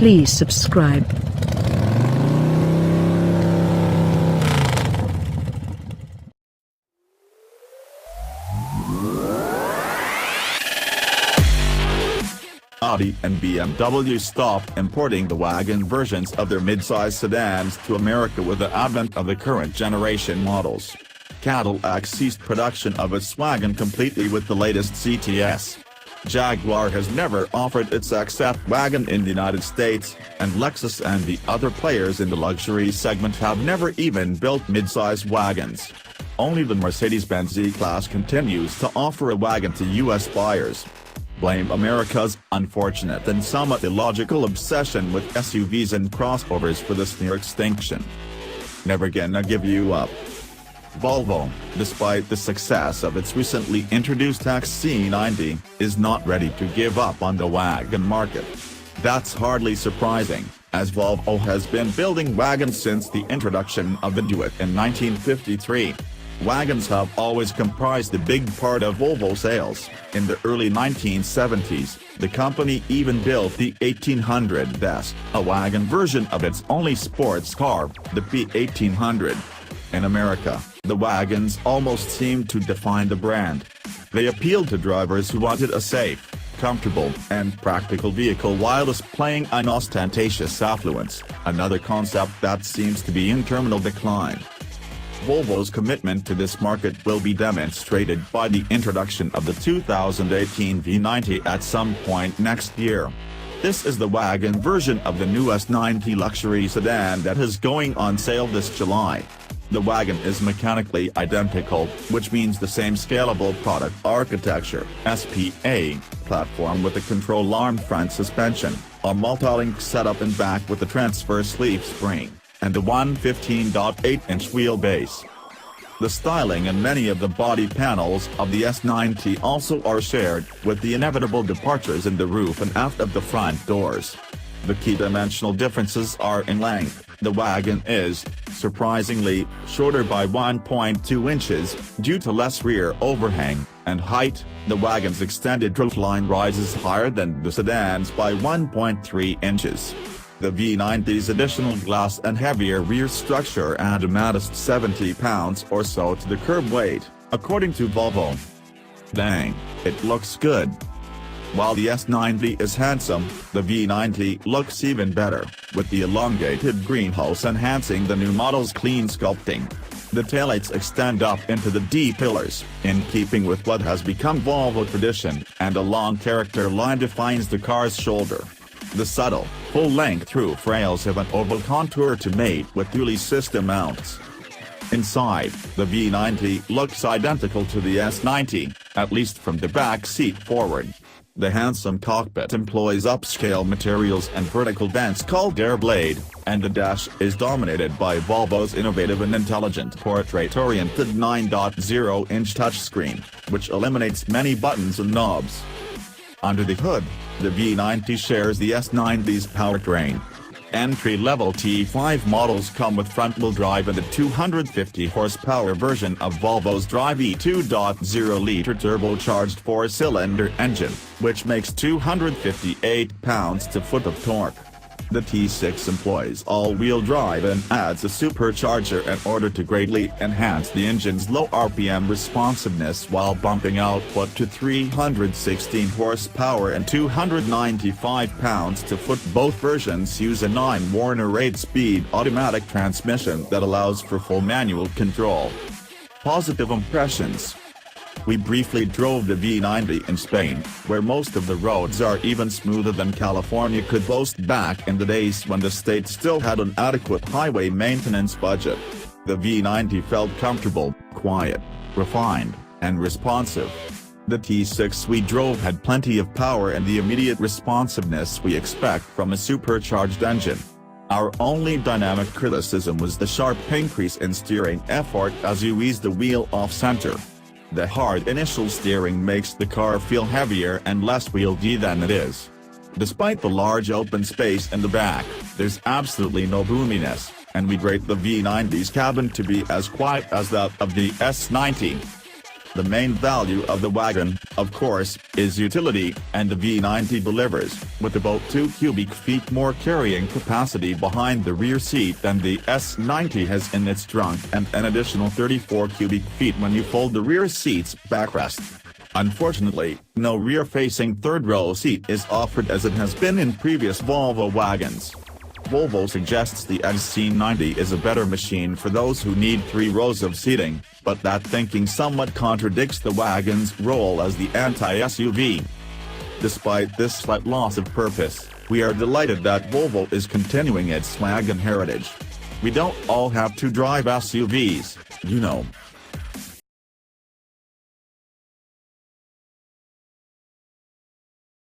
Please subscribe. Audi and BMW stopped importing the wagon versions of their mid-size sedans to America with the advent of the current generation models. Cadillac ceased production of its wagon completely with the latest CTS. Jaguar has never offered its XF wagon in the United States, and Lexus and the other players in the luxury segment have never even built mid-size wagons. Only the Mercedes-Benz E-class continues to offer a wagon to U.S. buyers. Blame America's unfortunate and somewhat illogical obsession with SUVs and crossovers for this near extinction. Never gonna give you up. Volvo, despite the success of its recently introduced XC90, is not ready to give up on the wagon market. That's hardly surprising, as Volvo has been building wagons since the introduction of the Duet in 1953. Wagons have always comprised a big part of Volvo sales. In the early 1970s, the company even built the 1800S, a wagon version of its only sports car, the P1800. In America, the wagons almost seemed to define the brand. They appealed to drivers who wanted a safe, comfortable, and practical vehicle while displaying an ostentatious affluence, another concept that seems to be in terminal decline. Volvo's commitment to this market will be demonstrated by the introduction of the 2018 V90 at some point next year. This is the wagon version of the new S90 luxury sedan that is going on sale this July. The wagon is mechanically identical, which means the same scalable product architecture, SPA, platform with a control arm front suspension, a multi-link setup and back with a transfer sleeve spring, and the 115.8-inch wheelbase. The styling and many of the body panels of the S90 also are shared, with the inevitable departures in the roof and aft of the front doors. The key dimensional differences are in length. The wagon is, surprisingly, shorter by 1.2 inches, due to less rear overhang, and height. The wagon's extended roofline rises higher than the sedans by 1.3 inches. The V90's additional glass and heavier rear structure add a modest 70 pounds or so to the curb weight, according to Volvo. Dang, it looks good. While the S90 is handsome, the V90 looks even better, with the elongated greenhouse enhancing the new model's clean sculpting. The taillights extend up into the D-pillars, in keeping with what has become Volvo tradition, and a long character line defines the car's shoulder. The subtle, full-length roof rails have an oval contour to mate with dually system mounts. Inside, the V90 looks identical to the S90, at least from the back seat forward. The handsome cockpit employs upscale materials and vertical vents called airblade, and the dash is dominated by Volvo's innovative and intelligent portrait-oriented 9.0-inch touchscreen, which eliminates many buttons and knobs. Under the hood, the V90 shares the S90's powertrain. Entry-level T5 models come with front-wheel drive and a 250-horsepower version of Volvo's Drive E2.0-liter turbocharged four-cylinder engine, which makes 258 pounds-to-foot of torque. The T6 employs all-wheel drive and adds a supercharger in order to greatly enhance the engine's low RPM responsiveness while bumping output to 316 horsepower and 295 pounds-to-foot. Both versions use a 9-Warner 8-speed automatic transmission that allows for full manual control. Positive impressions. We briefly drove the V90 in Spain, where most of the roads are even smoother than California could boast back in the days when the state still had an adequate highway maintenance budget. The V90 felt comfortable, quiet, refined, and responsive. The T6 we drove had plenty of power and the immediate responsiveness we expect from a supercharged engine. Our only dynamic criticism was the sharp increase in steering effort as you ease the wheel off-center. The hard initial steering makes the car feel heavier and less wieldy than it is. Despite the large open space in the back, there's absolutely no boominess, and we rate the V90's cabin to be as quiet as that of the S90. The main value of the wagon, of course, is utility, and the V90 delivers, with about 2 cubic feet more carrying capacity behind the rear seat than the S90 has in its trunk, and an additional 34 cubic feet when you fold the rear seat's backrest. Unfortunately, no rear-facing third-row seat is offered as it has been in previous Volvo wagons. Volvo suggests the XC90 is a better machine for those who need 3 rows of seating, but that thinking somewhat contradicts the wagon's role as the anti-SUV. Despite this slight loss of purpose, we are delighted that Volvo is continuing its wagon heritage. We don't all have to drive SUVs, you know.